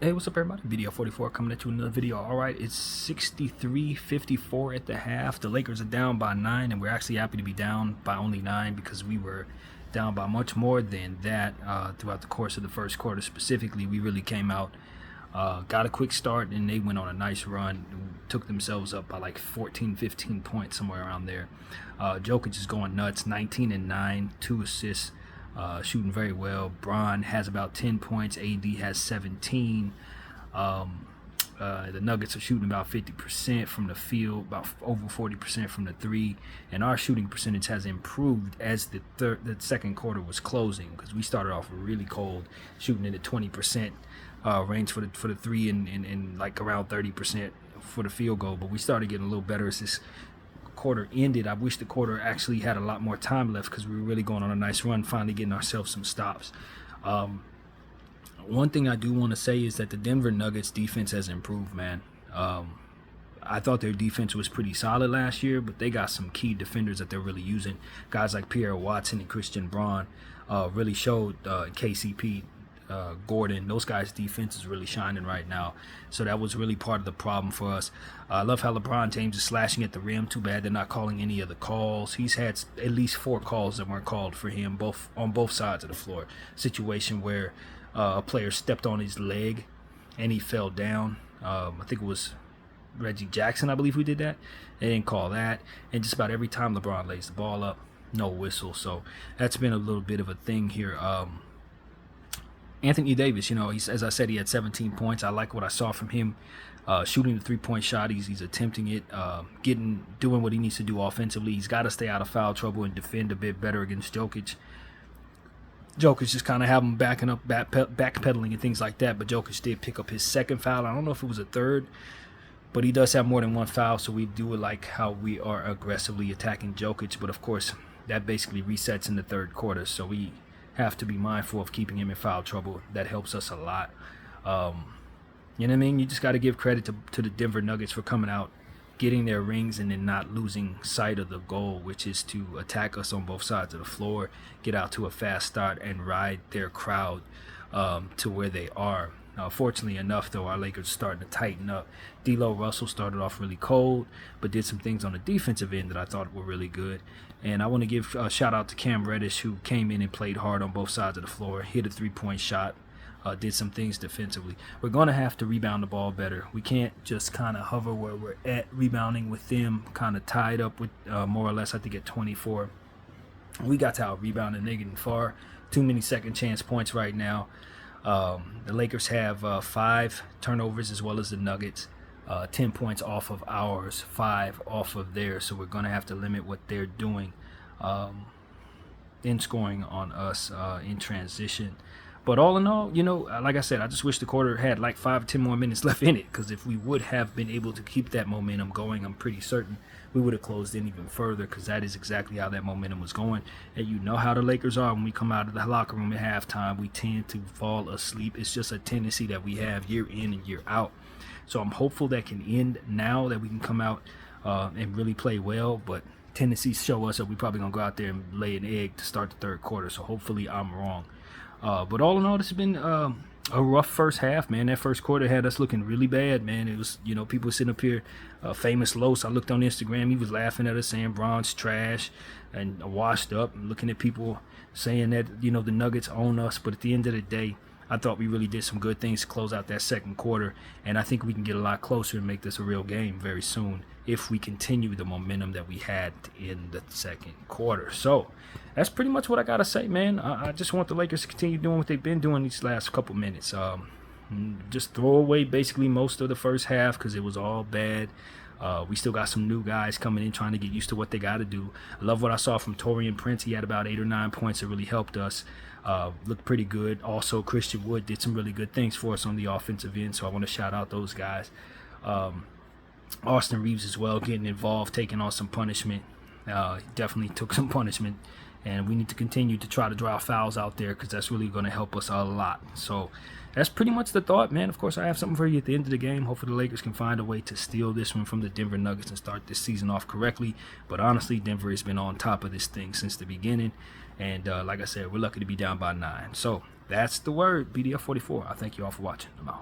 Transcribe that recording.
Hey, what's up, everybody? Video 44 coming at you with another video. All right, it's 63-54 at the half. The Lakers are down by 9, and we're actually happy to be down by only 9 because we were down by much more than that throughout the course of the first quarter. Specifically, we really came out, got a quick start, and they went on a nice run, took themselves up by like 14, 15 points, somewhere around there. Jokic is going nuts, 19 and 9, 2 assists. Shooting very well. Bron has about 10 points. AD has 17. The Nuggets are shooting about 50% from the field, about over 40% from the three, and our shooting percentage has improved as the second quarter was closing, because we started off really cold, shooting in the 20% range for the three and like around 30% for the field goal. But we started getting a little better as this quarter ended. I wish the quarter actually had a lot more time left, because we were really going on a nice run, finally getting ourselves some stops. One thing I do want to say is that the Denver Nuggets defense has improved, man. I thought their defense was pretty solid last year, but they got some key defenders that they're really using. Guys like Pierre Watson and Christian Braun really showed. KCP, Gordon, those guys' defense is really shining right now. So that was really part of the problem for us. I love how LeBron James is slashing at the rim. Too bad they're not calling any of the calls. He's had at least 4 calls that weren't called for him, on both sides of the floor. Situation where a player stepped on his leg and he fell down. I think it was Reggie Jackson, I believe, who did that. They didn't call that. And just about every time LeBron lays the ball up, no whistle. So that's been a little bit of a thing here. Anthony Davis, as I said, he had 17 points. I like what I saw from him. Shooting the 3-point shot, he's attempting it, doing what he needs to do offensively. He's got to stay out of foul trouble and defend a bit better against Jokic. Jokic just kind of have him backing up, backpedaling and things like that. But Jokic did pick up his second foul. I don't know if it was a third, but he does have more than 1 foul. So we do like how we are aggressively attacking Jokic. But of course, that basically resets in the third quarter. So we have to be mindful of keeping him in foul trouble. That helps us a lot. You know what I mean? You just got to give credit to the Denver Nuggets for coming out, getting their rings, and then not losing sight of the goal, which is to attack us on both sides of the floor, get out to a fast start, and ride their crowd to where they are. Fortunately enough, though, our Lakers starting to tighten up. D'Lo Russell started off really cold, but did some things on the defensive end that I thought were really good. And I want to give a shout out to Cam Reddish, who came in and played hard on both sides of the floor, hit a 3-point shot, did some things defensively. We're going to have to rebound the ball better. We can't just kind of hover where we're at, rebounding with them kind of tied up with more or less, I think, at 24. We got to out-rebound, and they're getting far too many second chance points right now. The Lakers have 5 turnovers as well as the Nuggets. 10 points off of ours, 5 off of theirs. So we're going to have to limit what they're doing in scoring on us in transition. But all in all, like I said, I just wish the quarter had like 5 or 10 more minutes left in it, because if we would have been able to keep that momentum going, I'm pretty certain we would have closed in even further, because that is exactly how that momentum was going. And you know how the Lakers are when we come out of the locker room at halftime. We tend to fall asleep. It's just a tendency that we have year in and year out. So I'm hopeful that can end now, that we can come out and really play well. But tendencies show us that we're probably going to go out there and lay an egg to start the third quarter. So hopefully I'm wrong. But all in all, this has been a rough first half, man. That first quarter had us looking really bad, man. It was, people sitting up here, famous Los. I looked on Instagram. He was laughing at us, saying Bron's trash and washed up, and looking at people saying that, the Nuggets own us. But at the end of the day, I thought we really did some good things to close out that second quarter, and I think we can get a lot closer and make this a real game very soon if we continue the momentum that we had in the second quarter. So that's pretty much what I got to say, man. I just want the Lakers to continue doing what they've been doing these last couple minutes. Just throw away basically most of the first half, because it was all bad. We still got some new guys coming in trying to get used to what they got to do. I love what I saw from Taurean Prince. He had about 8 or 9 points that really helped us. Looked pretty good. Also, Christian Wood did some really good things for us on the offensive end, so I want to shout out those guys. Austin Reeves as well, getting involved, taking on some punishment. He definitely took some punishment, and we need to continue to try to draw fouls out there, because that's really going to help us a lot. So that's pretty much the thought, man. Of course, I have something for you at the end of the game. Hopefully the Lakers can find a way to steal this one from the Denver Nuggets and start this season off correctly. But honestly, Denver has been on top of this thing since the beginning. And like I said, we're lucky to be down by 9. So that's the word, BDF44. I thank you all for watching. I'm out.